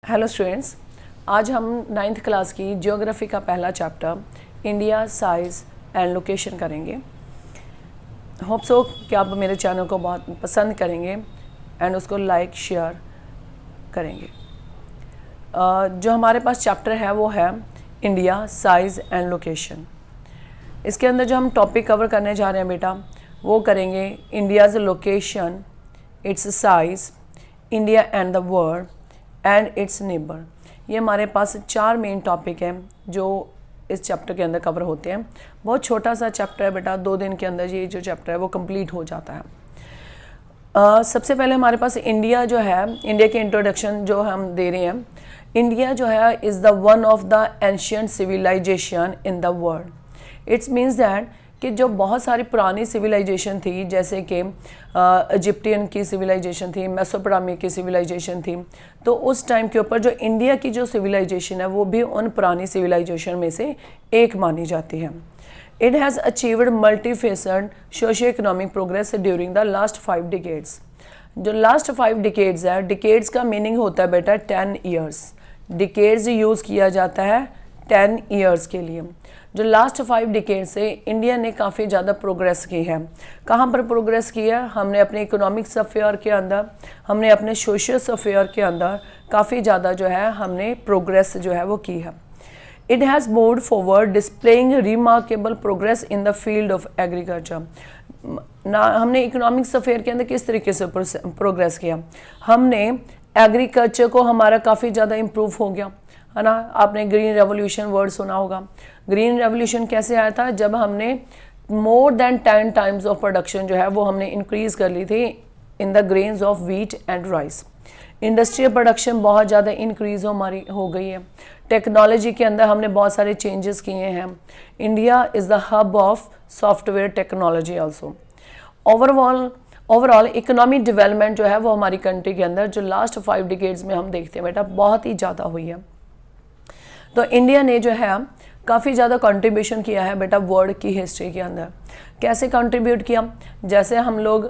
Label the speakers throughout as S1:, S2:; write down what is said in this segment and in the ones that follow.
S1: Hello students, आज हम 9th class की ज्योग्राफी का पहला chapter India size and location करेंगे। होप सो कि आप मेरे चैनल को बहुत पसंद करेंगे एंड उसको लाइक शेयर करेंगे। जो हमारे पास चैप्टर है वो है इंडिया साइज़ एंड लोकेशन। इसके अंदर जो हम टॉपिक कवर करने जा रहे हैं बेटा वो करेंगे India's location, it's size, India and the world and it's neighbour. ये हमारे पास 4 मेन टॉपिक हैं जो इस चैप्टर के अंदर कवर होते हैं। बहुत छोटा सा चैप्टर है बेटा, 2 दिन के अंदर ये जो चैप्टर है वो कंप्लीट हो जाता है। सबसे पहले हमारे पास इंडिया जो है, इंडिया के इंट्रोडक्शन जो हम दे रहे हैं। इंडिया जो है is the one of the ancient civilization in the world. It's means that कि जो बहुत सारी पुरानी सिविलाइजेशन थी, जैसे कि इजिप्टियन की सिविलाइजेशन थी, मेसोपोटामिया की सिविलाइजेशन थी, तो उस टाइम के ऊपर जो इंडिया की जो सिविलाइजेशन है वो भी उन पुरानी सिविलाइजेशन में से एक मानी जाती है। It has achieved multifaceted socio economic progress during the last 5 decades. जो लास्ट 5 डिकेड्स है, डिकेड्स का मीनिंग होता है बेटा 10 ईयर्स। डिकेड्स यूज़ किया जाता है 10 ईयर्स के लिए। जो लास्ट 5 डिकेड से इंडिया ने काफ़ी ज़्यादा प्रोग्रेस की है। कहाँ पर प्रोग्रेस की है? हमने अपने इकोनॉमिक अफेयर के अंदर, हमने अपने सोशल अफेयर के अंदर काफ़ी ज़्यादा जो है हमने प्रोग्रेस जो है वो की है। It has moved forward displaying remarkable progress in the field of agriculture. ना हमने इकोनॉमिक अफेयर के अंदर किस तरीके से प्रोग्रेस किया? हमने एग्रीकल्चर को हमारा काफ़ी ज़्यादा इम्प्रूव हो गया है ना। आपने ग्रीन रेवोल्यूशन वर्ड सुना होगा। ग्रीन रेवोल्यूशन कैसे आया था? जब हमने more than 10 times of production जो है वो हमने इंक्रीज़ कर ली थी in the grains of wheat and rice. Industrial production बहुत ज़्यादा इंक्रीज़ हमारी हो गई है। टेक्नोलॉजी के अंदर हमने बहुत सारे चेंजेस किए हैं। India is the hub of software technology also. Overall economic development जो है वो हमारी कंट्री के अंदर जो लास्ट 5 डिकेड्स में हम देखते हैं बेटा बहुत ही ज़्यादा हुई है। तो इंडिया ने जो है काफ़ी ज़्यादा कंट्रीब्यूशन किया है बेटा वर्ल्ड की हिस्ट्री के अंदर। कैसे कंट्रीब्यूट किया? जैसे हम लोग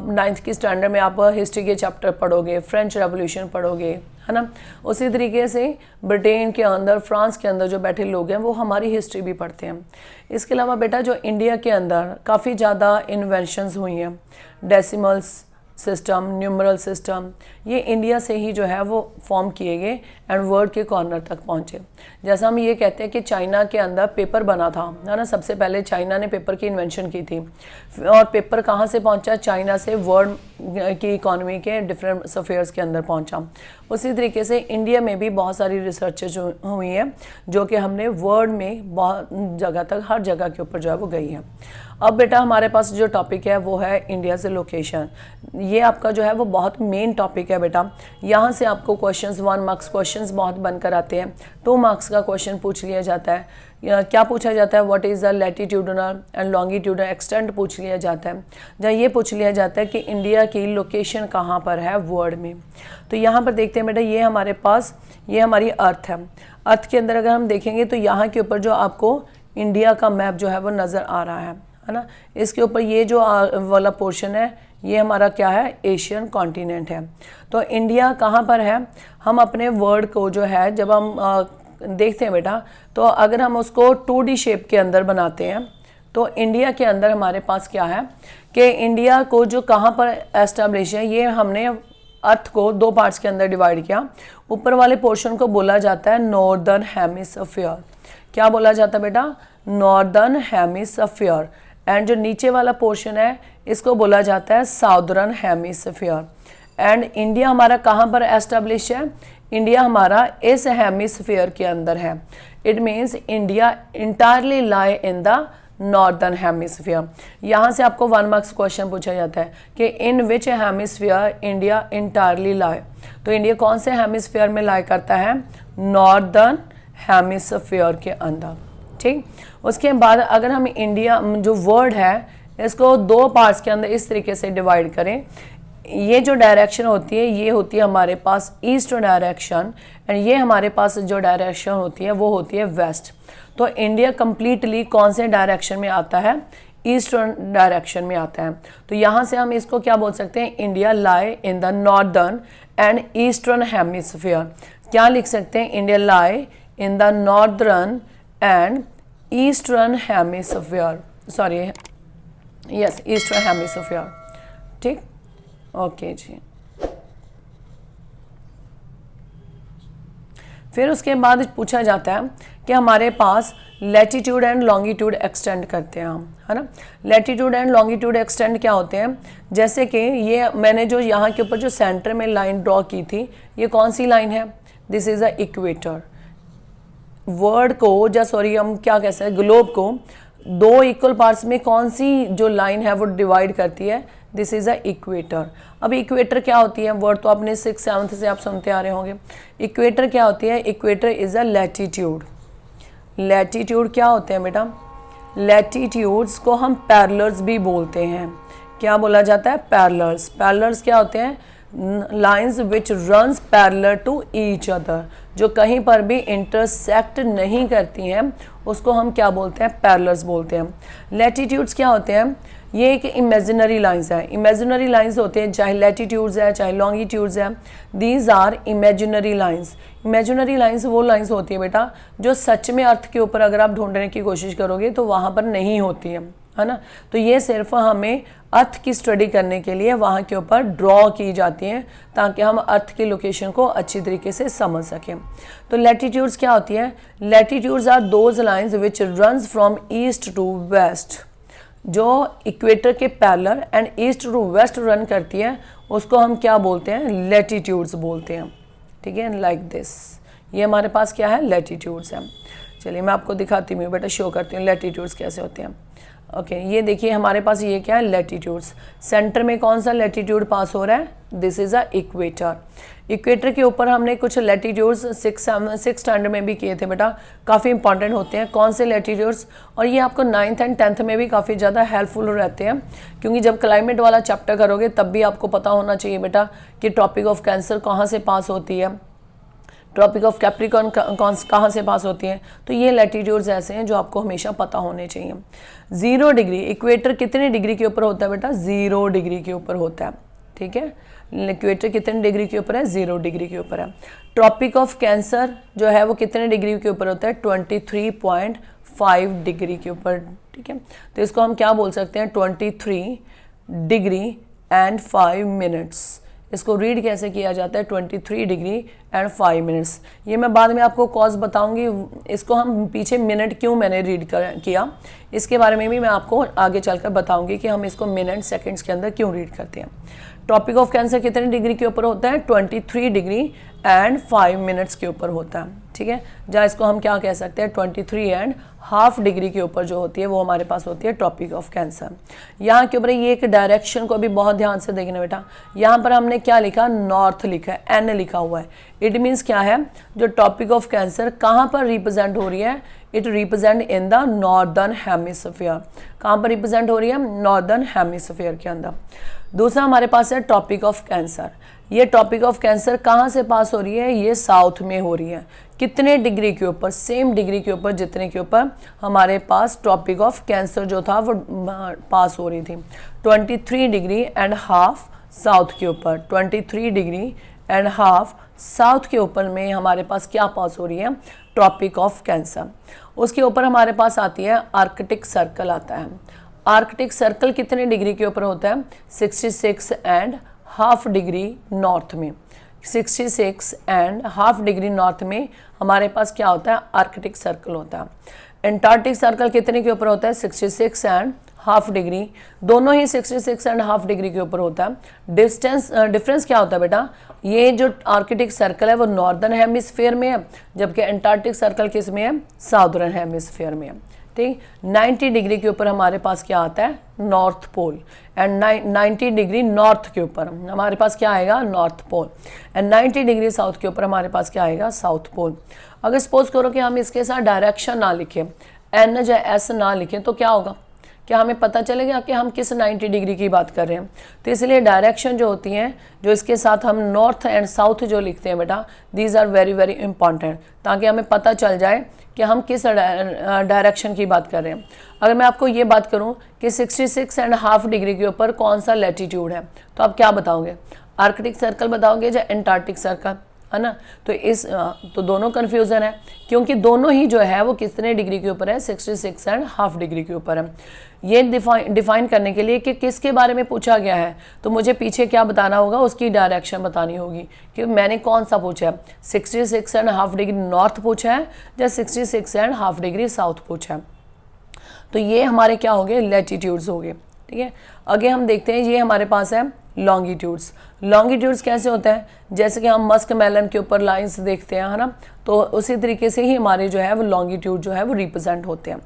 S1: 9th की स्टैंडर्ड में आप हिस्ट्री के चैप्टर पढ़ोगे, फ्रेंच रेवोल्यूशन पढ़ोगे है ना। उसी तरीके से ब्रिटेन के अंदर, फ्रांस के अंदर जो बैठे लोग हैं वो हमारी हिस्ट्री भी पढ़ते हैं। इसके अलावा बेटा जो इंडिया के अंदर काफ़ी ज़्यादा इन्वेंशंस हुई हैं, डेसिमल्स सिस्टम, न्यूमरल सिस्टम, ये इंडिया से ही जो है वो फॉर्म किए गए एंड वर्ल्ड के कॉर्नर तक पहुँचे। जैसा हम ये कहते हैं कि चाइना के अंदर पेपर बना था है ना, सबसे पहले चाइना ने पेपर की इन्वेंशन की थी और पेपर कहाँ से पहुँचा? चाइना से वर्ल्ड की इकोनॉमी के डिफरेंट अफेयर्स के अंदर पहुँचा। उसी तरीके से इंडिया में भी बहुत सारी रिसर्चेज हुई हैं जो कि हमने वर्ल्ड में बहुत जगह तक, हर जगह के ऊपर जो है वो गई है। अब बेटा हमारे पास जो टॉपिक है वो है इंडिया से लोकेशन। ये आपका जो है वो बहुत मेन टॉपिक है बेटा। यहाँ से आपको क्वेश्चंस 1 मार्क्स क्वेश्चंस बहुत बनकर आते हैं। 2 मार्क्स का क्वेश्चन पूछ लिया जाता है। क्या पूछा जाता है? What is the latitudinal and longitudinal extent पूछ लिया जाता है। जहाँ ये पूछ लिया जाता है कि इंडिया की लोकेशन कहाँ पर है वर्ल्ड में। तो यहाँ पर देखते हैं बेटा, ये हमारे पास, ये हमारी अर्थ है। अर्थ के अंदर अगर हम देखेंगे तो यहाँ के ऊपर जो आपको इंडिया का मैप जो है वो नज़र आ रहा है ना। इसके ऊपर ये जो वाला पोर्शन है ये हमारा क्या है? एशियन कॉन्टिनेंट है। तो इंडिया कहाँ पर है? हम अपने वर्ल्ड को जो है जब हम देखते हैं बेटा, तो अगर हम उसको 2D शेप के अंदर बनाते हैं तो इंडिया के अंदर हमारे पास क्या है कि इंडिया को जो कहाँ पर एस्टेब्लिश है, ये हमने अर्थ को 2 पार्ट्स के अंदर डिवाइड किया। ऊपर वाले पोर्शन को बोला जाता है नॉर्दर्न हेमिस्फीयर। क्या बोला जाता है बेटा? Northern hemisphere. एंड जो नीचे वाला पोर्शन है इसको बोला जाता है साउदर्न हेमिस्फीयर। एंड इंडिया हमारा कहाँ पर एस्टेब्लिश है? इंडिया हमारा इस हेमिस्फीयर के अंदर है। It means India entirely lie in the northern hemisphere. यहाँ से आपको 1 मार्क्स क्वेश्चन पूछा जाता है कि इन विच हेमिस्फीयर इंडिया इंटायरली लाई। तो इंडिया कौन से हेमिस्फीयर में लाई करता है? नॉर्दर्न हेमिस्फीयर के अंदर। ठीक। उसके बाद अगर हम इंडिया जो वर्ल्ड है इसको 2 पार्ट्स के अंदर इस तरीके से डिवाइड करें, ये जो डायरेक्शन होती है ये होती है हमारे पास ईस्ट डायरेक्शन एंड ये हमारे पास जो डायरेक्शन होती है वो होती है वेस्ट। तो इंडिया कंप्लीटली कौन से डायरेक्शन में आता है? ईस्टर्न डायरेक्शन में आता है। तो यहाँ से हम इसको क्या बोल सकते हैं? India lie in the northern and eastern hemisphere. क्या लिख सकते हैं, India lie in the northern and eastern hemisphere, sorry yes eastern hemisphere, ठीक, ओके जी। फिर उसके बाद पूछा जाता है कि हमारे पास लैटिट्यूड एंड लॉन्गिट्यूड एक्सटेंड करते हैं हम, है ना। लैटिट्यूड एंड लॉन्गिट्यूड एक्सटेंड क्या होते हैं, जैसे कि ये मैंने जो यहाँ के ऊपर जो सेंटर में लाइन ड्रॉ की थी, ये कौन सी लाइन है, this is a equator. Word को या सॉरी हम क्या कह सकते हैं, ग्लोब को दो इक्वल पार्ट्स में कौन सी जो लाइन है वो डिवाइड करती है, दिस इज अ इक्वेटर। अब इक्वेटर क्या होती है, वर्ड तो आपने 6th-7th से आप सुनते आ रहे होंगे। इक्वेटर क्या होती है, equator is a latitude. Latitude क्या होते हैं बेटा, लैटिट्यूड्स को हम पैरेलल्स भी बोलते हैं। क्या बोला जाता है, पैरेलल्स। पैरेलल्स क्या होते हैं, lines which runs parallel to each other, जो कहीं पर भी इंटरसेक्ट नहीं करती हैं, उसको हम क्या बोलते हैं, पैरेलल्स बोलते हैं। लैटिट्यूड्स क्या होते हैं, ये एक इमेजिनरी लाइंस है। इमेजिनरी लाइंस होते हैं, चाहे लैटिट्यूड्स है चाहे लॉन्गिट्यूड्स है, these are imaginary lines. Imaginary lines वो लाइंस होती है बेटा जो सच में अर्थ के ऊपर अगर आप ढूंढने की कोशिश करोगे तो वहाँ पर नहीं होती है ना। तो ये सिर्फ हमें अर्थ की स्टडी करने के लिए वहाँ के ऊपर ड्रॉ की जाती हैं ताकि हम अर्थ की लोकेशन को अच्छी तरीके से समझ सकें। तो लैटिट्यूड्स क्या होती है, latitudes are those lines which runs from east to west, जो इक्वेटर के parallel and east to west run करती है, उसको हम क्या बोलते हैं, लैटिट्यूड्स बोलते हैं, ठीक है, लाइक दिस। ये हमारे पास क्या है, लैटिट्यूड्स है। चलिए मैं आपको दिखाती हूँ बेटा, शो करती हूँ लैटिट्यूड्स कैसे होते हैं। ओके ये देखिए हमारे पास ये क्या है, लैटिट्यूड्स। सेंटर में कौन सा लैटिट्यूड पास हो रहा है, this is a equator. Equator के ऊपर हमने कुछ लैटिट्यूड्स 6th स्टैंडर्ड में भी किए थे बेटा, काफ़ी इंपॉर्टेंट होते हैं कौन से लैटिट्यूड्स, और ये आपको 9th एंड 10th में भी काफ़ी ज़्यादा हेल्पफुल रहते हैं, क्योंकि जब क्लाइमेट वाला चैप्टर करोगे तब भी आपको पता होना चाहिए बेटा कि ट्रॉपिक ऑफ कैंसर कहाँ से पास होती है, ट्रॉपिक ऑफ कैप्रिकॉर्न कहाँ से पास होती है। तो ये लैटिट्यूड्स ऐसे हैं जो आपको हमेशा पता होने चाहिए। 0 डिग्री, इक्वेटर कितने डिग्री के ऊपर होता है बेटा, 0 डिग्री के ऊपर होता है, ठीक है। इक्वेटर कितने डिग्री के ऊपर है, 0 डिग्री के ऊपर है। ट्रॉपिक ऑफ कैंसर जो है वो कितने डिग्री के ऊपर होता है, 23.5 डिग्री के ऊपर, ठीक है। तो इसको हम क्या बोल सकते हैं, 23 डिग्री एंड 5 मिनट्स। इसको रीड कैसे किया जाता है, 23 डिग्री एंड 5 मिनट्स। ये मैं बाद में आपको कॉज बताऊंगी, इसको हम पीछे मिनट क्यों मैंने रीड किया, इसके बारे में भी मैं आपको आगे चलकर बताऊंगी कि हम इसको मिनट सेकंड्स के अंदर क्यों रीड करते हैं। ट्रॉपिक ऑफ कैंसर कितने डिग्री के ऊपर होता है, 23 डिग्री एंड 5 मिनट्स के ऊपर होता है, ठीक है। जहाँ इसको हम क्या कह सकते हैं, 23 एंड हाफ डिग्री के ऊपर जो होती है वो हमारे पास होती है ट्रॉपिक ऑफ कैंसर। यहाँ के ऊपर ये एक डायरेक्शन को भी बहुत ध्यान से देखना बेटा, यहाँ पर हमने क्या लिखा, नॉर्थ लिखा है, एन लिखा हुआ है। इट मीन्स क्या है, जो टॉपिक ऑफ कैंसर कहाँ पर रिप्रेजेंट हो रही है, it represent in the northern hemisphere. कहाँ पर रिप्रेजेंट हो रही है, नॉर्दर्न हेमिस्फीयर के अंदर। दूसरा हमारे पास है टॉपिक ऑफ कैंसर। ये टॉपिक ऑफ कैंसर कहाँ से पास हो रही है, ये साउथ में हो रही है। कितने डिग्री के ऊपर, सेम डिग्री के ऊपर जितने के ऊपर हमारे पास टॉपिक ऑफ कैंसर जो था वो पास हो रही थी, 23 डिग्री एंड हाफ साउथ के ऊपर। 23 डिग्री एंड हाफ साउथ के ऊपर में हमारे पास क्या पास हो रही है, ट्रॉपिक ऑफ कैंसर। उसके ऊपर हमारे पास आती है आर्कटिक सर्कल आता है। आर्कटिक सर्कल कितने डिग्री के ऊपर होता है, 66 एंड हाफ डिग्री नॉर्थ में। 66 एंड हाफ डिग्री नॉर्थ में हमारे पास क्या होता है, आर्कटिक सर्कल होता है। एंटार्क्टिक सर्कल कितने के ऊपर होता है, 66 एंड हाफ डिग्री, दोनों ही 66 एंड हाफ डिग्री के ऊपर होता है। डिफरेंस क्या होता है बेटा, ये जो आर्कटिक सर्कल है वो नॉर्दर्न हेमिस्फीयर में है, जबकि एंटार्क्टिक सर्कल किस में है, साउदर्न हेमिस्फीयर में है, ठीक। 90 डिग्री के ऊपर हमारे पास क्या आता है, north pole, and 90 degree north के ऊपर हमारे पास क्या आएगा, north pole, and 90 degree south के ऊपर हमारे पास क्या आएगा, साउथ पोल। अगर सपोज करो कि हम इसके साथ डायरेक्शन ना लिखें, एन या एस ना लिखें, तो क्या होगा, क्या हमें पता चलेगा कि हम किस 90 डिग्री की बात कर रहे हैं। तो इसलिए डायरेक्शन जो होती हैं, जो इसके साथ हम नॉर्थ एंड साउथ जो लिखते हैं बेटा, these are very very important, ताकि हमें पता चल जाए कि हम किस डायरेक्शन की बात कर रहे हैं। अगर मैं आपको ये बात करूं कि 66 एंड हाफ डिग्री के ऊपर कौन सा लैटिट्यूड है, तो आप क्या बताओगे, आर्कटिक सर्कल बताओगे या एंटार्क्टिक सर्कल, है ना। तो दोनों कन्फ्यूज़न है, क्योंकि दोनों ही जो है वो कितने डिग्री के ऊपर है, 66.5 डिग्री के ऊपर है। ये डिफाइन करने के लिए कि किसके बारे में पूछा गया है, तो मुझे पीछे क्या बताना होगा, उसकी डायरेक्शन बतानी होगी कि मैंने कौन सा पूछा है, 66.5 डिग्री नॉर्थ पूछा है या 66.5 डिग्री साउथ पूछा है। तो ये हमारे क्या हो गए, लैटिट्यूड्स हो गए। ठीक है, आगे हम देखते हैं, ये हमारे पास है लॉन्गिट्यूड्स। लॉन्गिट्यूड्स कैसे होता है, जैसे कि हम मस्क मेलन के ऊपर लाइंस देखते हैं, है ना, तो उसी तरीके से ही हमारे जो है वो लॉन्गिट्यूड जो है वो रिप्रेजेंट होते हैं।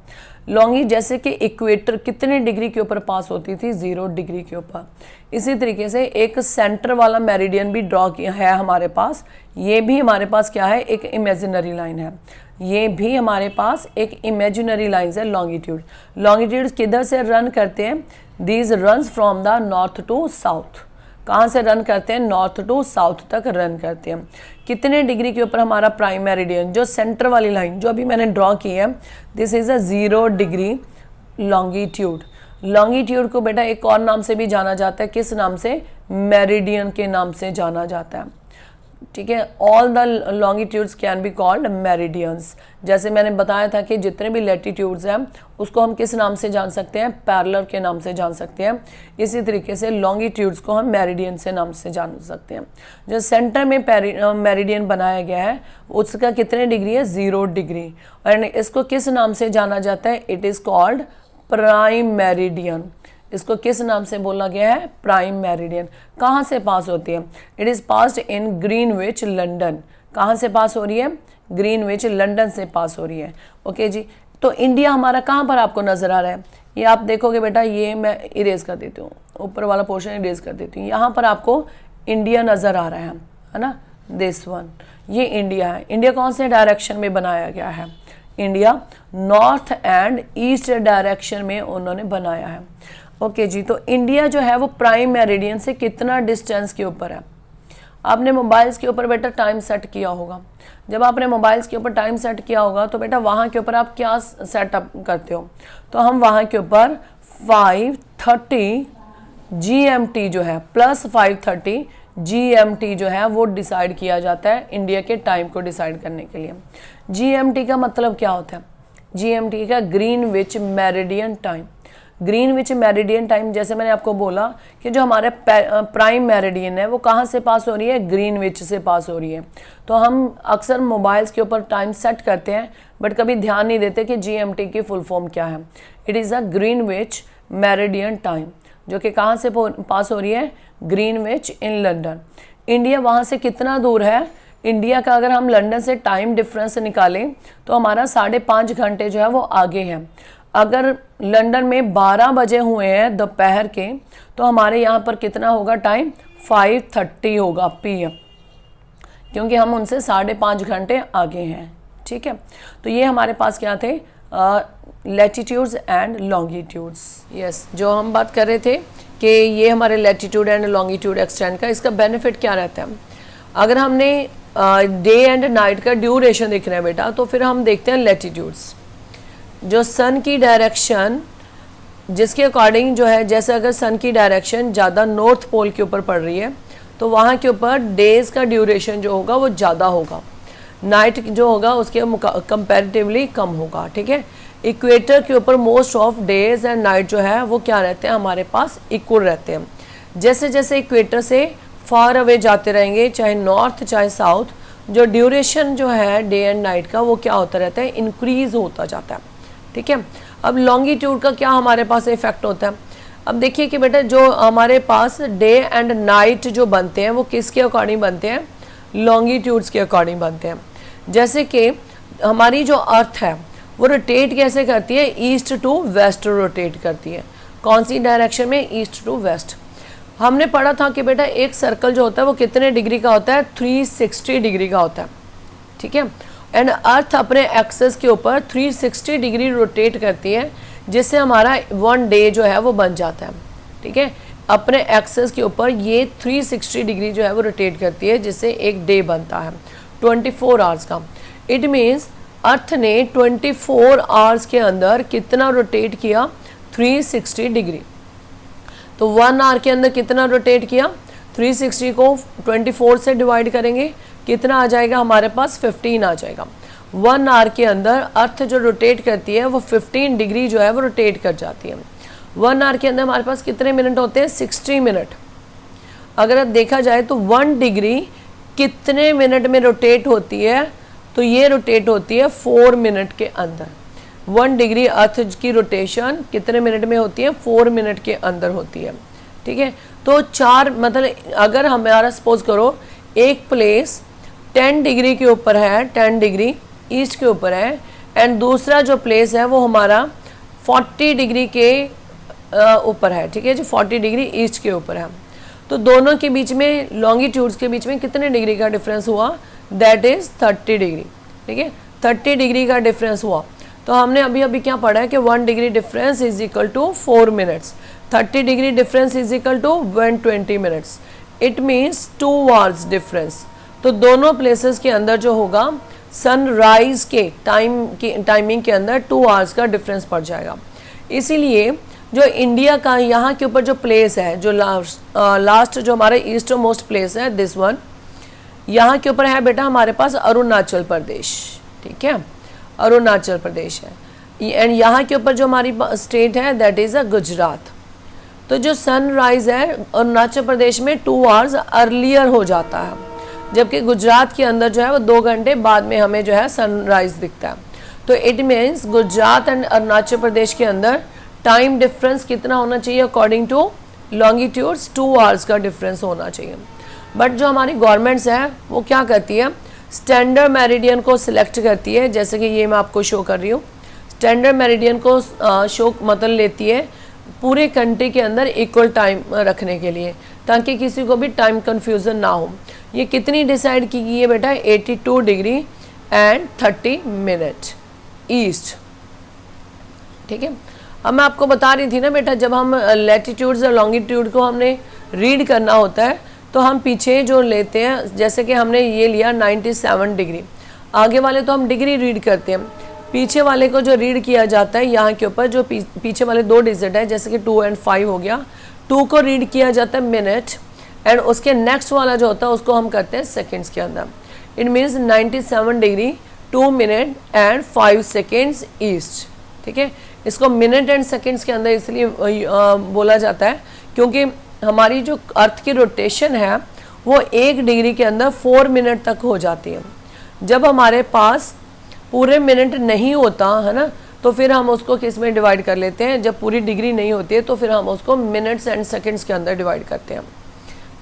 S1: लॉन्गी जैसे कि इक्वेटर कितने डिग्री के ऊपर पास होती थी, 0 डिग्री के ऊपर। इसी तरीके से एक सेंटर वाला मेरिडियन भी ड्रॉ किया है हमारे पास, ये भी हमारे पास क्या है, एक इमेजिनरी लाइन है। ये भी हमारे पास एक इमेजिनरी लाइन है लॉन्गिट्यूड। लॉन्गिट्यूड किधर से रन करते हैं, these runs from the north to south. कहाँ से रन करते हैं, नॉर्थ टू साउथ तक रन करते हैं। कितने डिग्री के ऊपर हमारा प्राइम मेरिडियन, जो सेंटर वाली लाइन जो अभी मैंने ड्रॉ की है, this is a 0 degree longitude. Longitude को बेटा एक और नाम से भी जाना जाता है, किस नाम से, मेरिडियन के नाम से जाना जाता है। ठीक है, all the longitudes can be called meridians. जैसे मैंने बताया था कि जितने भी लैटिट्यूड्स हैं उसको हम किस नाम से जान सकते हैं, पैरेलल के नाम से जान सकते हैं। इसी तरीके से लॉन्गिट्यूड्स को हम मेरिडियन से नाम से जान सकते हैं। जो सेंटर में मेरिडियन बनाया गया है उसका कितने डिग्री है, 0 डिग्री। और इसको किस नाम से जाना जाता है, it is called prime meridian. इसको किस नाम से बोला गया है, प्राइम मेरिडियन। कहाँ से पास होती है, it is passed in Greenwich London. कहाँ से पास हो रही है, ग्रीनविच लंदन से पास हो रही है। ओके जी, तो इंडिया हमारा कहाँ पर आपको नज़र आ रहा है, ये आप देखोगे बेटा, ये मैं इरेज कर देती हूँ, ऊपर वाला पोर्शन इरेज कर देती हूँ। यहाँ पर आपको इंडिया नज़र आ रहा है ना, दिस वन, ये इंडिया है। इंडिया कौन से डायरेक्शन में बनाया गया है, India north and east direction में उन्होंने बनाया है। ओके जी, तो इंडिया जो है वो प्राइम मेरिडियन से कितना डिस्टेंस के ऊपर है। आपने मोबाइल्स के ऊपर बेटा टाइम सेट किया होगा, जब आपने मोबाइल्स के ऊपर टाइम सेट किया होगा तो बेटा वहाँ के ऊपर आप क्या सेटअप करते हो, तो हम वहाँ के ऊपर 5:30 GMT जो है प्लस 5:30 GMT जो है वो डिसाइड किया जाता है इंडिया के टाइम को डिसाइड करने के लिए। GMT का मतलब क्या होता है, GMT का Greenwich meridian time. Greenwich meridian time, जैसे मैंने आपको बोला कि जो हमारे प्राइम मेरिडियन है वो कहाँ से पास हो रही है, ग्रीनविच से पास हो रही है। तो हम अक्सर मोबाइल्स के ऊपर टाइम सेट करते हैं बट कभी ध्यान नहीं देते कि GMT की फुल फॉर्म क्या है। It is a Greenwich meridian time, जो कि कहाँ से पास हो रही है, ग्रीनविच इन लंदन। इंडिया वहाँ से कितना दूर है, इंडिया का अगर हम लंदन से टाइम डिफरेंस निकालें तो हमारा 5.5 घंटे जो है वो आगे है। अगर लंदन में 12 बजे हुए हैं दोपहर के, तो हमारे यहाँ पर कितना होगा टाइम, 5:30 होगा PM, क्योंकि हम उनसे 5.5 घंटे आगे हैं। ठीक है, तो ये हमारे पास क्या थे, लैटिट्यूड्स एंड लॉन्गिट्यूड्स। यस, जो हम बात कर रहे थे कि ये हमारे लैटिट्यूड एंड लॉन्गिट्यूड एक्सटेंड का, इसका बेनिफिट क्या रहता है। अगर हमने डे एंड नाइट का ड्यूरेशन देखना है बेटा, तो फिर हम देखते हैं लैटिट्यूड्स। जो सन की डायरेक्शन जिसके अकॉर्डिंग जो है, जैसे अगर सन की डायरेक्शन ज़्यादा नॉर्थ पोल के ऊपर पड़ रही है तो वहाँ के ऊपर डेज़ का ड्यूरेशन जो होगा वो ज़्यादा होगा, नाइट जो होगा उसके कंपैरेटिवली कम होगा। ठीक है, इक्वेटर के ऊपर most of days and night जो है वो क्या रहते हैं, हमारे पास इक्वल रहते हैं। जैसे जैसे इक्वेटर से फार अवे जाते रहेंगे, चाहे नॉर्थ चाहे साउथ, जो ड्यूरेशन जो है डे एंड नाइट का वो क्या होता रहता है, इंक्रीज होता जाता है। ठीक है, अब लॉन्गिट्यूड का क्या हमारे पास इफेक्ट होता है। अब देखिए कि बेटा जो हमारे पास डे एंड नाइट जो बनते हैं वो किसके अकॉर्डिंग बनते हैं, लॉन्गिट्यूड्स के अकॉर्डिंग बनते हैं। जैसे कि हमारी जो अर्थ है वो रोटेट कैसे करती है, ईस्ट टू वेस्ट रोटेट करती है। कौन सी डायरेक्शन में, ईस्ट टू वेस्ट। हमने पढ़ा था कि बेटा एक सर्कल जो होता है वो कितने डिग्री का होता है, 360 डिग्री का होता है। ठीक है, एंड अर्थ अपने एक्सेस के ऊपर 360 डिग्री रोटेट करती है, जिससे हमारा 1 डे जो है वो बन जाता है। ठीक है, अपने एक्सेस के ऊपर ये 360 डिग्री जो है वो रोटेट करती है, जिससे एक डे बनता है 24 आवर्स का। इट मीन्स अर्थ ने 24 आवर्स के अंदर कितना रोटेट किया, 360 डिग्री। तो 1 आवर के अंदर कितना रोटेट किया, 360 को 24 से डिवाइड करेंगे कितना आ जाएगा हमारे पास 15 आ जाएगा। 1 आवर के अंदर अर्थ जो रोटेट करती है वो 15 डिग्री जो है वो रोटेट कर जाती है। 1 आवर के अंदर हमारे पास कितने मिनट होते हैं? 60 मिनट। अगर अब देखा जाए तो 1 डिग्री कितने मिनट में रोटेट होती है? तो ये रोटेट होती है 4 मिनट के अंदर। 1 डिग्री अर्थ की रोटेशन कितने मिनट में होती है? 4 मिनट के अंदर होती है। ठीक है, तो 4 मतलब अगर हमारा सपोज करो एक प्लेस 10 डिग्री के ऊपर है, 10 डिग्री ईस्ट के ऊपर है, एंड दूसरा जो प्लेस है वो हमारा 40 डिग्री के ऊपर है। ठीक है जी, 40 डिग्री ईस्ट के ऊपर है। तो दोनों के बीच में लॉन्गिट्यूड्स के बीच में कितने डिग्री का डिफरेंस हुआ? That is 30 degree. ठीक है, 30 डिग्री का डिफरेंस हुआ। तो हमने अभी क्या पढ़ा है कि 1 degree difference is equal to 4 minutes, 30 degree difference is equal to 120 minutes. It means 2 hours difference. तो दोनों प्लेसेस के अंदर जो होगा सनराइज के टाइमिंग के अंदर 2 आवर्स का डिफरेंस पड़ जाएगा। इसीलिए जो इंडिया का यहाँ के ऊपर जो प्लेस है, जो लास्ट जो हमारे ईस्टर्न मोस्ट प्लेस है, दिस वन, यहाँ के ऊपर है बेटा हमारे पास अरुणाचल प्रदेश। ठीक है, अरुणाचल प्रदेश है, एंड यहाँ के ऊपर जो हमारी स्टेट है दैट इज़ गुजरात। तो जो सनराइज है अरुणाचल प्रदेश में 2 आवर्स अर्लियर हो जाता है, जबकि गुजरात के अंदर जो है वो 2 घंटे बाद में हमें जो है सनराइज दिखता है। तो it means Gujarat and Arunachal Pradesh के अंदर टाइम डिफरेंस कितना होना चाहिए? अकॉर्डिंग टू लॉन्गिट्यूड्स 2 आवर्स का डिफरेंस होना चाहिए। बट जो हमारी गवर्नमेंट्स है वो क्या करती है? स्टैंडर्ड मेरिडियन को सिलेक्ट करती है, जैसे कि ये मैं आपको शो कर रही हूँ। स्टैंडर्ड मेरिडियन को शो मतलब लेती है पूरे कंट्री के अंदर इक्वल टाइम रखने के लिए, ताकि किसी को भी टाइम कन्फ्यूज़न ना हो। ये कितनी डिसाइड की गई है बेटा? 82 डिग्री एंड 30 मिनट ईस्ट। ठीक है, अब मैं आपको बता रही थी ना बेटा, जब हम लैटिट्यूड्स और लॉन्गिट्यूड को हमने रीड करना होता है तो हम पीछे जो लेते हैं, जैसे कि हमने ये लिया 97 डिग्री, आगे वाले तो हम डिग्री रीड करते हैं, पीछे वाले को जो रीड किया जाता है यहाँ के ऊपर जो पीछे वाले 2 डिजिट है, जैसे कि 2 और 5 हो गया, 2 को रीड किया जाता है मिनट, एंड उसके नेक्स्ट वाला जो होता है उसको हम करते हैं सेकेंड्स के अंदर। It means 97 degree 2 minute and 5 seconds east. ठीक है, इसको मिनट एंड सेकेंड्स के अंदर इसलिए बोला जाता है क्योंकि हमारी जो अर्थ की रोटेशन है वो 1 डिग्री के अंदर 4 मिनट तक हो जाती है। जब हमारे पास पूरे मिनट नहीं होता है ना, तो फिर हम उसको किस में डिवाइड कर लेते हैं? जब पूरी डिग्री नहीं होती है तो फिर हम उसको मिनट्स एंड सेकेंड्स के अंदर डिवाइड करते हैं।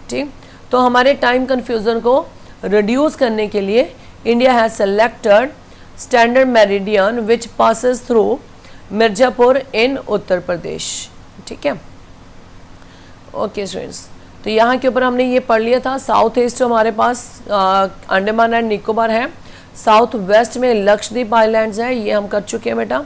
S1: ठीक, तो हमारे टाइम कन्फ्यूज़न को रिड्यूस करने के लिए India has selected standard meridian which passes through Mirzapur in Uttar Pradesh. ठीक है, ओके स्टूडेंट्स, तो यहाँ के ऊपर हमने ये पढ़ लिया था। साउथ ईस्ट हमारे पास अंडमान एंड निकोबार है, साउथ वेस्ट में लक्षद्वीप आइलैंड्स है, ये हम कर चुके हैं बेटा।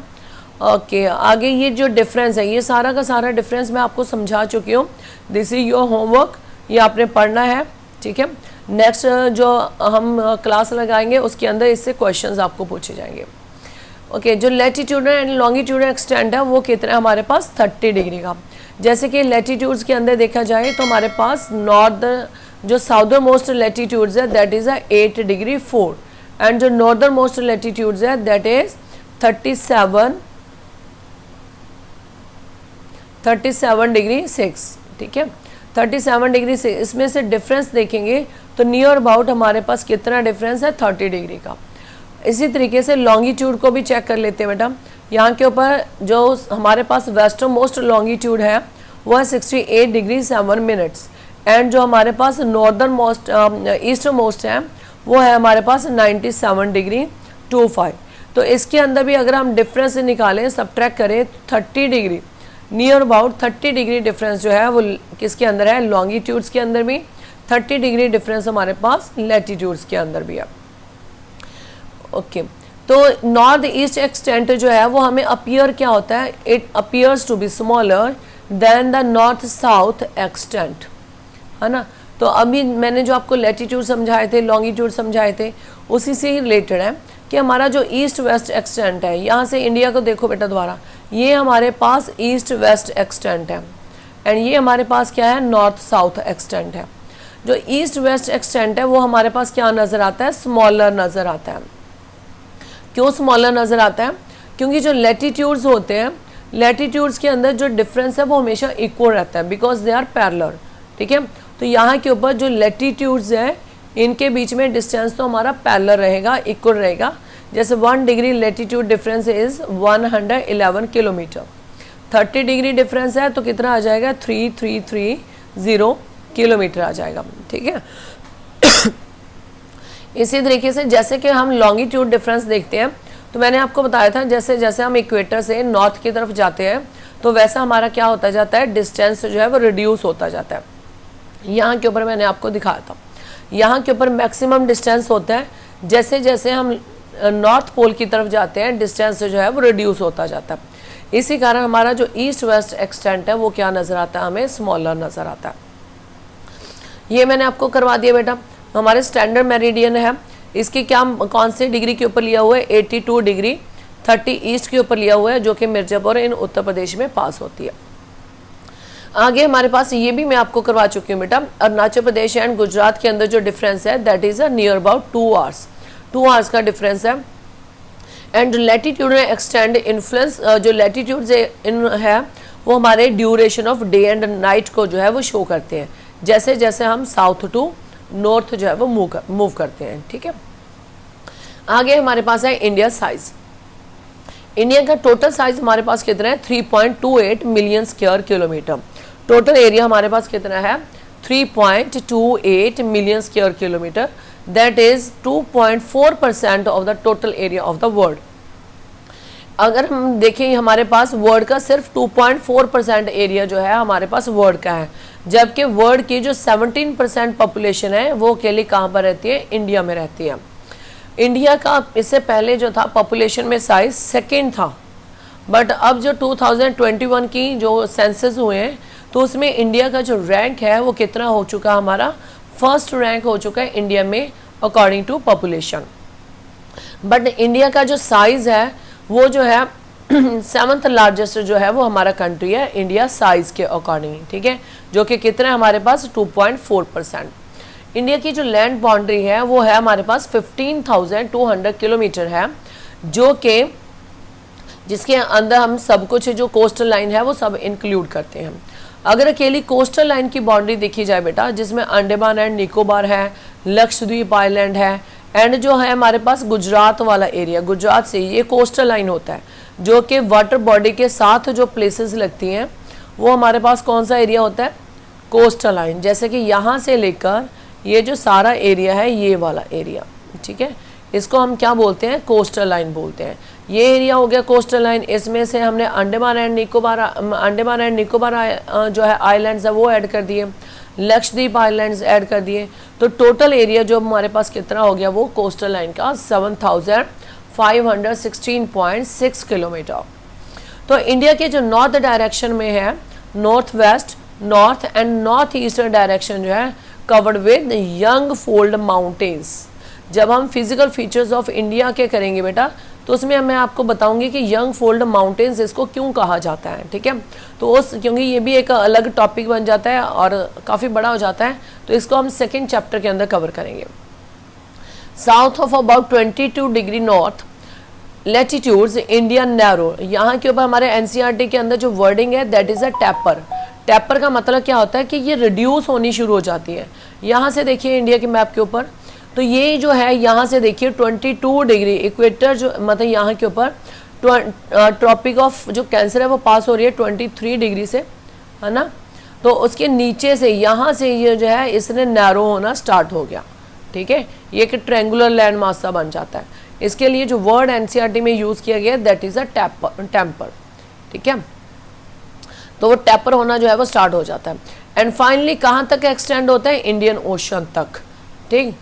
S1: ओके, आगे ये जो डिफरेंस है, ये सारा का सारा डिफरेंस मैं आपको समझा चुकी हूँ। दिस इज योर होमवर्क, ये आपने पढ़ना है। ठीक है, नेक्स्ट जो हम क्लास लगाएंगे उसके अंदर इससे क्वेश्चंस आपको पूछे जाएंगे। ओके, जो लैटिट्यूड एंड लॉन्गिट्यूड एक्सटेंट है वो कितना है हमारे पास? 30 डिग्री का। जैसे कि लैटिट्यूड्स के अंदर देखा जाए तो हमारे पास जो साउदर्न मोस्ट लैटिट्यूड्स है दैट इज़ 8 डिग्री 4, एंड जो नॉर्दर्न मोस्ट लैटिट्यूड्स है दैट इज 37 डिग्री 6। ठीक है, 37 डिग्री 6। इसमें से डिफरेंस देखेंगे तो नियर अबाउट हमारे पास कितना डिफरेंस है? 30 डिग्री का। इसी तरीके से लॉन्गिट्यूड को भी चेक कर लेते हैं बेटा। यहाँ के ऊपर जो हमारे पास वेस्टर्न मोस्ट लॉन्गिट्यूड है वो है 68 डिग्री 7 मिनट्स, एंड जो हमारे पास नॉर्दर्न मोस्ट ईस्टर्न मोस्ट है वो है हमारे पास 97 डिग्री 25। तो इसके अंदर भी अगर हम डिफरेंस निकालें, सब्ट्रैक्ट करें, 30 degree near about 30 degree difference जो है वो किसके अंदर है? लॉन्गिट्यूड्स के अंदर भी 30 डिग्री डिफरेंस हमारे पास लैटिट्यूड्स के अंदर भी है। ओके, तो नॉर्थ ईस्ट एक्सटेंट जो है वो हमें अपीयर क्या होता है? It appears to be smaller than the north south extent, है ना। तो अभी मैंने जो आपको लैटिट्यूड समझाए थे, लॉन्गिट्यूड समझाए थे, उसी से ही रिलेटेड है कि हमारा जो ईस्ट वेस्ट एक्सटेंट है, यहाँ से इंडिया को देखो बेटा दोबारा, ये हमारे पास ईस्ट वेस्ट एक्सटेंट है, एंड ये हमारे पास क्या है? नॉर्थ साउथ एक्सटेंट है। जो ईस्ट वेस्ट एक्सटेंट है वो हमारे पास क्या नज़र आता है, स्मॉलर नज़र आता है। क्यों स्मॉलर नज़र आता है? क्योंकि जो लैटिट्यूड्स होते हैं, लैटिट्यूड्स के अंदर जो डिफरेंस है वो हमेशा इक्वल रहता है, बिकॉज दे आर पैरेलल। ठीक है, तो यहाँ के ऊपर जो लैटिट्यूड्स है इनके बीच में डिस्टेंस तो हमारा पैरेलल रहेगा, इक्वल रहेगा। जैसे 1 degree latitude difference is 111 kilometre, 30 degree difference है तो कितना आ जाएगा, 3330 किलोमीटर आ जाएगा। ठीक है इसी तरीके से जैसे कि हम लॉन्गिट्यूड डिफरेंस देखते हैं, तो मैंने आपको बताया था जैसे जैसे हम इक्वेटर से नॉर्थ की तरफ जाते हैं तो वैसा हमारा क्या होता जाता है, डिस्टेंस जो है वो रिड्यूस होता जाता है। यहाँ के ऊपर मैंने आपको दिखाया था, यहाँ के ऊपर मैक्सिमम डिस्टेंस होता है, जैसे जैसे हम नॉर्थ पोल की तरफ जाते हैं डिस्टेंस जो है वो रिड्यूस होता जाता है। इसी कारण हमारा जो ईस्ट वेस्ट एक्सटेंट है वो क्या नज़र आता है, हमें स्मॉलर नज़र आता है। ये मैंने आपको करवा दिया बेटा। हमारे स्टैंडर्ड मेरिडियन है, इसकी क्या कौन से डिग्री के ऊपर लिया हुआ है, 82 डिग्री 30 ईस्ट के ऊपर लिया हुआ है, जो कि मिर्जापुर इन उत्तर प्रदेश में पास होती है। आगे हमारे पास ये भी मैं आपको करवा चुकी हूँ बेटा, अरुणाचल प्रदेश एंड गुजरात के अंदर जो डिफरेंस है that is a near about 2 hours, 2 hours का डिफरेंस है। एंड लैटिट्यूड में एक्सटेंड इन्फ्लुएंस जो लैटिट्यूड है वो हमारे duration of day and night को जो है वो शो करते हैं, जैसे जैसे हम साउथ टू नॉर्थ जो है वो मूव करते हैं। ठीक है, आगे हमारे पास है इंडिया साइज। इंडिया का टोटल साइज हमारे पास कितना है, 3.28 million square kilometre. Total area हमारे पास कितना है, 3.28 million square kilometre, that is 2.4% of the total area of the world. अगर हम देखें हमारे पास वर्ल्ड का सिर्फ 2.4% एरिया जो है हमारे पास वर्ल्ड का है, जबकि वर्ल्ड की जो 17% पॉपुलेशन है वो अकेले कहाँ पर रहती है, इंडिया में रहती है। इंडिया का इससे पहले जो था पॉपुलेशन में साइज सेकंड था, बट अब जो 2021 की जो सेंसस हुए हैं तो उसमें इंडिया का जो रैंक है वो कितना हो चुका, हमारा फर्स्ट रैंक हो चुका है इंडिया में according to population. But India का जो साइज है वो जो है 7th लार्जेस्ट जो है वो हमारा कंट्री है इंडिया साइज के अकॉर्डिंग। ठीक है, जो कि कितना है हमारे पास 2.4%। इंडिया की जो लैंड बाउंड्री है वो है हमारे पास 15,200 किलोमीटर है, जो कि जिसके अंदर हम सब कुछ जो कोस्टल लाइन है वो सब इंक्लूड करते हैं। अगर अकेली कोस्टल लाइन की बाउंड्री देखी जाए बेटा, जिसमें अंडमान एंड निकोबार है, लक्षद्वीप आइलैंड है, एंड जो है हमारे पास गुजरात वाला एरिया, गुजरात से ये कोस्टल लाइन होता है, जो कि वाटर बॉडी के साथ जो प्लेसेस लगती हैं वो हमारे पास कौन सा एरिया होता है, कोस्टल लाइन। जैसे कि यहाँ से लेकर ये जो सारा एरिया है ये वाला एरिया, ठीक है, इसको हम क्या बोलते हैं, कोस्टल लाइन बोलते हैं। ये एरिया हो गया कोस्टल लाइन। इसमें से हमने अंडमान एंड निकोबार जो है आइलैंड्स है वो ऐड कर दिए, लक्षद्वीप आइलैंड्स ऐड कर दिए, तो टोटल एरिया जो हमारे पास कितना हो गया वो कोस्टल लाइन का 7,516.6 किलोमीटर। तो इंडिया के जो नॉर्थ डायरेक्शन में है, north west, north and north eastern direction जो है covered with young fold mountains. जब हम फिजिकल फीचर्स ऑफ इंडिया के करेंगे बेटा तो उसमें मैं आपको बताऊंगी कि यंग फोल्ड माउंटेन्स इसको क्यों कहा जाता है। ठीक है, तो उस क्योंकि ये भी एक अलग टॉपिक बन जाता है और काफ़ी बड़ा हो जाता है, तो इसको हम सेकेंड चैप्टर के अंदर कवर करेंगे। South of about 22 degree north latitudes India narrow. यहाँ के ऊपर हमारे एनसीईआरटी के अंदर जो वर्डिंग है that is a tapper. Tapper का मतलब क्या होता है कि ये रिड्यूस होनी शुरू हो जाती है। यहाँ से देखिए इंडिया के मैप के ऊपर, तो ये जो है यहाँ से देखिए 22 डिग्री इक्वेटर जो मतलब यहाँ के ऊपर ट्रॉपिक ऑफ जो कैंसर है वो पास हो रही है 23 डिग्री से, है ना। तो उसके नीचे से यहाँ से ये जो है इसने नैरो होना स्टार्ट हो गया। ठीक है, ये एक ट्रेंगुलर लैंड मास सा बन जाता है। इसके लिए जो वर्ड एनसीईआरटी में यूज़ किया गया दैट इज़ अ टेम्पर। ठीक है, तो वो टैपर होना जो है वो स्टार्ट हो जाता है। एंड फाइनली कहाँ तक एक्सटेंड होता है, इंडियन ओशन तक। ठीक,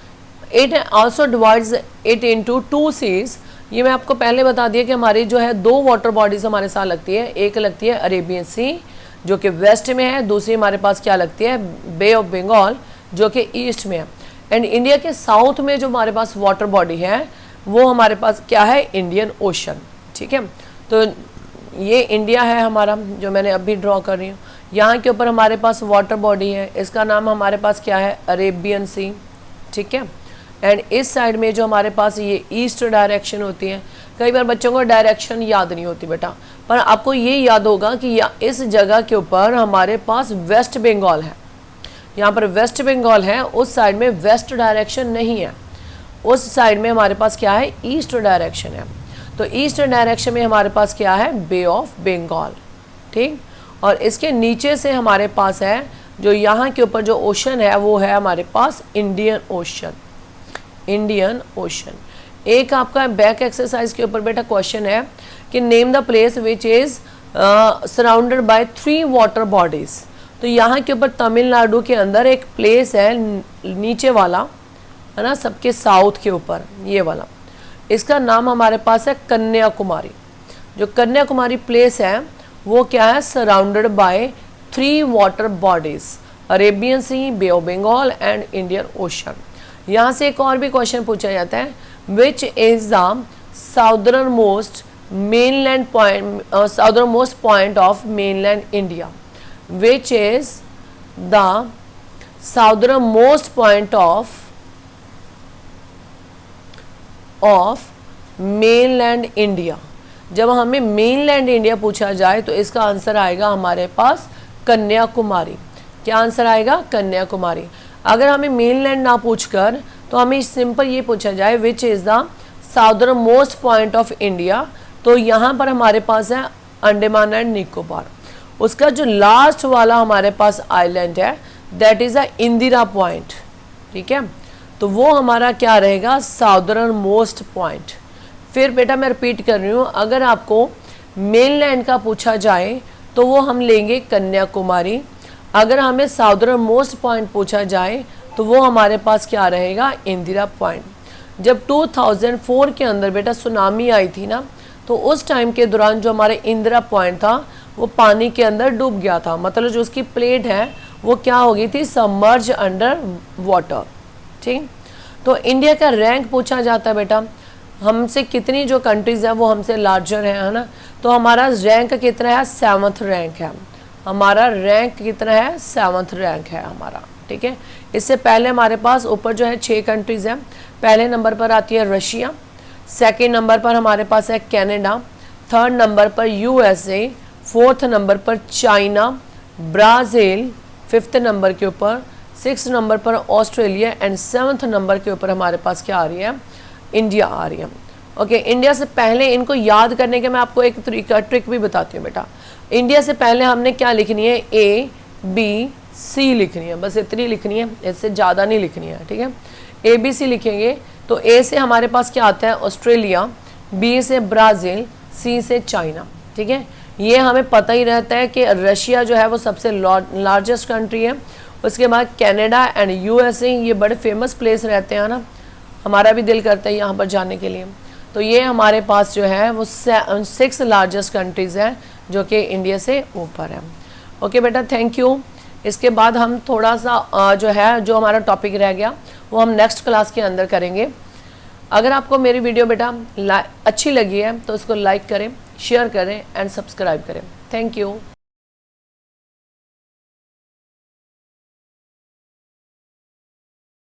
S1: it also divides it into 2 seas. ये मैं आपको पहले बता दिया कि हमारी जो है 2 वाटर बॉडीज हमारे साथ लगती है। एक लगती है अरेबियन सी जो कि वेस्ट में है, दूसरी हमारे पास क्या लगती है, बे ऑफ बंगाल जो कि ईस्ट में है। एंड इंडिया के साउथ में जो हमारे पास वाटर बॉडी है वो हमारे पास क्या है, इंडियन ओशन। ठीक है, तो ये इंडिया है हमारा जो मैंने अभी ड्रॉ कर रही हूँ। यहाँ के ऊपर हमारे पास वाटर बॉडी है, इसका नाम हमारे पास क्या है, अरेबियन सी, ठीक है। एंड इस साइड में जो हमारे पास ये ईस्ट डायरेक्शन होती है, कई बार बच्चों को डायरेक्शन याद नहीं होती बेटा, पर आपको ये याद होगा कि इस जगह के ऊपर हमारे पास वेस्ट बंगाल है, यहाँ पर वेस्ट बंगाल है, उस साइड में वेस्ट डायरेक्शन नहीं है, उस साइड में हमारे पास क्या है, ईस्ट डायरेक्शन है। तो ईस्ट डायरेक्शन में हमारे पास क्या है, बे ऑफ बंगाल, ठीक। और इसके नीचे से हमारे पास है जो यहाँ के ऊपर जो ओशन है वो है हमारे पास इंडियन ओशन, इंडियन ओशन। एक आपका बैक एक्सरसाइज के ऊपर बेटा क्वेश्चन है कि name the place which is surrounded by 3 water bodies. तो यहाँ के ऊपर तमिलनाडु के अंदर एक प्लेस है नीचे वाला, है ना, सबके साउथ के ऊपर ये वाला, इसका नाम हमारे पास है कन्याकुमारी। जो कन्याकुमारी प्लेस है वो क्या है, surrounded by 3 water bodies, Arabian Sea, Bay of Bengal and Indian Ocean. यहाँ से एक और भी क्वेश्चन पूछा जाता है, which is the southernmost mainland point, southernmost point of mainland India, which is the southernmost point of mainland India. जब हमें मेनलैंड इंडिया पूछा जाए तो इसका आंसर आएगा हमारे पास कन्याकुमारी। क्या आंसर आएगा, कन्याकुमारी। अगर हमें मेनलैंड ना पूछकर तो हमें सिंपल ये पूछा जाए which is the southernmost point of India, तो यहाँ पर हमारे पास है अंडमान एंड निकोबार। उसका जो लास्ट वाला हमारे पास आइलैंड है that is a Indira point, ठीक है। तो वो हमारा क्या रहेगा, साउदर्न मोस्ट पॉइंट। फिर बेटा मैं रिपीट कर रही हूँ, अगर आपको मेनलैंड का पूछा जाए तो वो हम लेंगे कन्याकुमारी, अगर हमें साउदर्न मोस्ट पॉइंट पूछा जाए तो वो हमारे पास क्या रहेगा, इंदिरा पॉइंट। जब 2004 के अंदर बेटा सुनामी आई थी ना, तो उस टाइम के दौरान जो हमारे इंदिरा पॉइंट था वो पानी के अंदर डूब गया था, मतलब जो उसकी प्लेट है वो क्या हो गई थी, सबमर्ज अंडर वाटर, ठीक। तो इंडिया का रैंक पूछा जाता है बेटा, हमसे कितनी जो कंट्रीज़ हैं वो हमसे लार्जर है ना, तो हमारा रैंक कितना है, 7th रैंक है हमारा, रैंक कितना है, 7th रैंक है हमारा, ठीक है। इससे पहले हमारे पास ऊपर जो है 6 कंट्रीज़ हैं। पहले नंबर पर आती है रशिया, सेकेंड नंबर पर हमारे पास है कनाडा, थर्ड नंबर पर USA, फोर्थ नंबर पर चाइना, ब्राज़ील, 5th नंबर के ऊपर, 6th नंबर पर ऑस्ट्रेलिया एंड 7th नंबर के ऊपर हमारे पास क्या आ रही है, इंडिया आ रही है। ओके, इंडिया से पहले इनको याद करने के मैं आपको एक ट्रिक भी बताती हूँ बेटा। इंडिया से पहले हमने क्या लिखनी है, ABC लिखनी है, बस इतनी लिखनी है, इससे ज़्यादा नहीं लिखनी है, ठीक है। ABC लिखेंगे तो A से हमारे पास क्या आता है, ऑस्ट्रेलिया, B से ब्राज़ील, C से चाइना, ठीक है। ये हमें पता ही रहता है कि रशिया जो है वो सबसे लार्जेस्ट कंट्री है, उसके बाद कनाडा एंड USA, ये बड़े फेमस प्लेस रहते हैं ना, हमारा भी दिल करता है यहाँ पर जाने के लिए। तो ये हमारे पास जो है वो 6 लार्जेस्ट कंट्रीज़ हैं जो कि इंडिया से ऊपर है। ओके बेटा, थैंक यू। इसके बाद हम थोड़ा सा जो है जो हमारा टॉपिक रह गया वो हम नेक्स्ट क्लास के अंदर करेंगे। अगर आपको मेरी वीडियो बेटा अच्छी लगी है तो उसको लाइक करें, शेयर करें एंड सब्सक्राइब करें। Thank you.